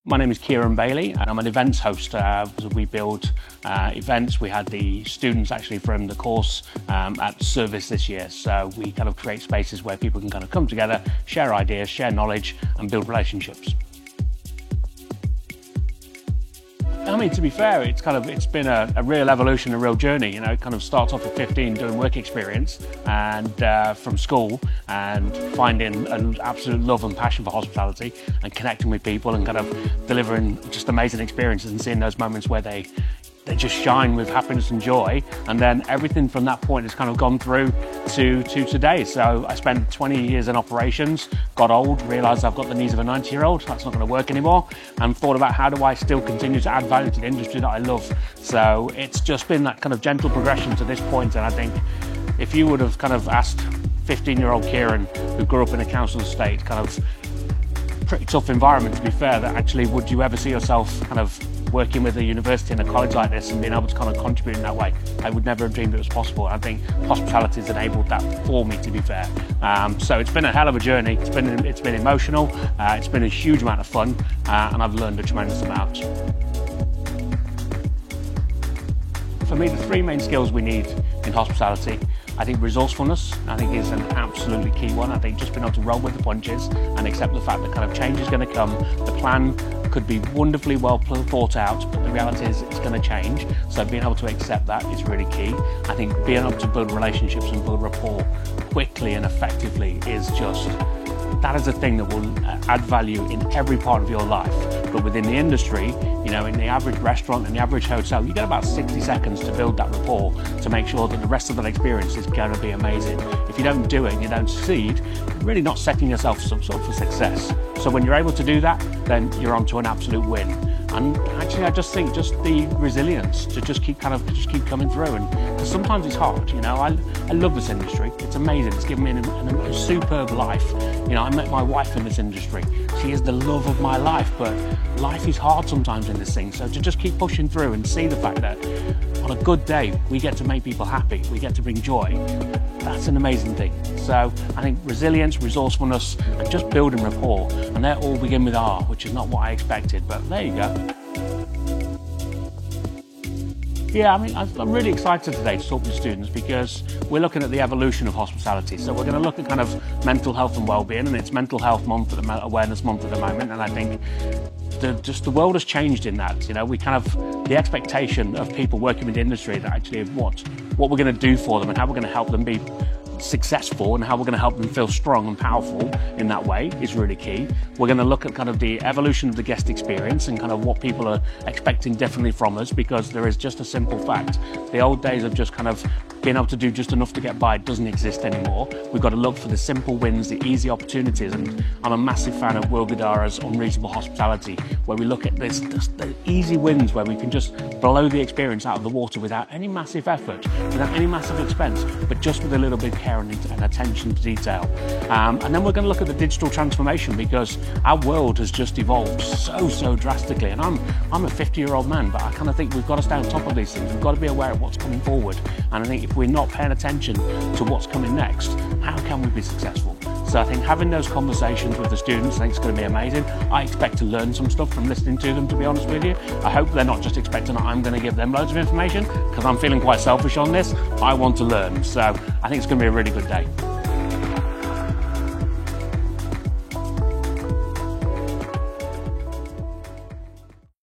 My name is Kieran Bailey and I'm an events host. We build events. We had the students actually from the course at service this year. So we kind of create spaces where people can kind of come together, share ideas, share knowledge and build relationships. I mean, to be fair, it's been a real evolution, a real journey. You know, it kind of starts off at 15 doing work experience and from school and finding an absolute love and passion for hospitality and connecting with people and kind of delivering just amazing experiences and seeing those moments where they just shine with happiness and joy. And then everything from that point has kind of gone through to today. So I spent 20 years in operations, got old, realised I've got the knees of a 90-year-old, that's not going to work anymore, and thought about how do I still continue to add value to the industry that I love. So it's just been that kind of gentle progression to this point. And I think if you would have kind of asked 15-year-old Kieran, who grew up in a council estate, kind of pretty tough environment to be fair, that actually would you ever see yourself kind of working with a university and a college like this and being able to kind of contribute in that way? I would never have dreamed it was possible. I think hospitality has enabled that for me, to be fair. So it's been a hell of a journey. It's been emotional. It's been a huge amount of fun, and I've learned a tremendous amount. For me, the three main skills we need in hospitality, I think resourcefulness, I think is an absolutely key one. I think just being able to roll with the punches and accept the fact that kind of change is going to come. The plan could be wonderfully well thought out, but the reality is it's going to change. So being able to accept that is really key. I think being able to build relationships and build rapport quickly and effectively is just, that is a thing that will add value in every part of your life. But within the industry, you know, in the average restaurant and the average hotel, you get about 60 seconds to build that rapport to make sure that the rest of that experience is going to be amazing. If you don't do it and you don't succeed, you're really not setting yourself some sort of for success. So when you're able to do that, then you're onto an absolute win. And actually, I just think just the resilience to just keep coming through, and because sometimes it's hard. You know, I love this industry. It's amazing. It's given me a superb life. You know, I met my wife in this industry. She is the love of my life, but life is hard sometimes in this thing. So to just keep pushing through and see the fact that on a good day we get to make people happy, we get to bring joy. That's an amazing thing. So I think resilience, resourcefulness, and just building rapport, and they all begin with R, which is not what I expected, but there you go. Yeah, I mean, I'm really excited today to talk to students because we're looking at the evolution of hospitality. So we're going to look at kind of mental health and well-being, and it's Mental Health Month, Awareness Month at the moment, and I think the world has changed in that. You know, the expectation of people working with the industry that actually of what we're going to do for them and how we're going to help them be successful and how we're going to help them feel strong and powerful in that way is really key. We're going to look at kind of the evolution of the guest experience and kind of what people are expecting differently from us, because there is just a simple fact. The old days of just kind of being able to do just enough to get by doesn't exist anymore. We've got to look for the simple wins, the easy opportunities, and I'm a massive fan of Will Guidara's Unreasonable Hospitality, where we look at the easy wins where we can just blow the experience out of the water without any massive effort, without any massive expense, but just with a little bit of care and attention to detail. And then we're going to look at the digital transformation, because our world has just evolved so drastically. And I'm a 50-year-old man, but I kind of think we've got to stay on top of these things. We've got to be aware of what's coming forward. And I think if we're not paying attention to what's coming next, how can we be successful? So I think having those conversations with the students, I think it's going to be amazing. I expect to learn some stuff from listening to them, to be honest with you. I hope they're not just expecting that I'm going to give them loads of information, because I'm feeling quite selfish on this. I want to learn. So I think it's going to be a really good day.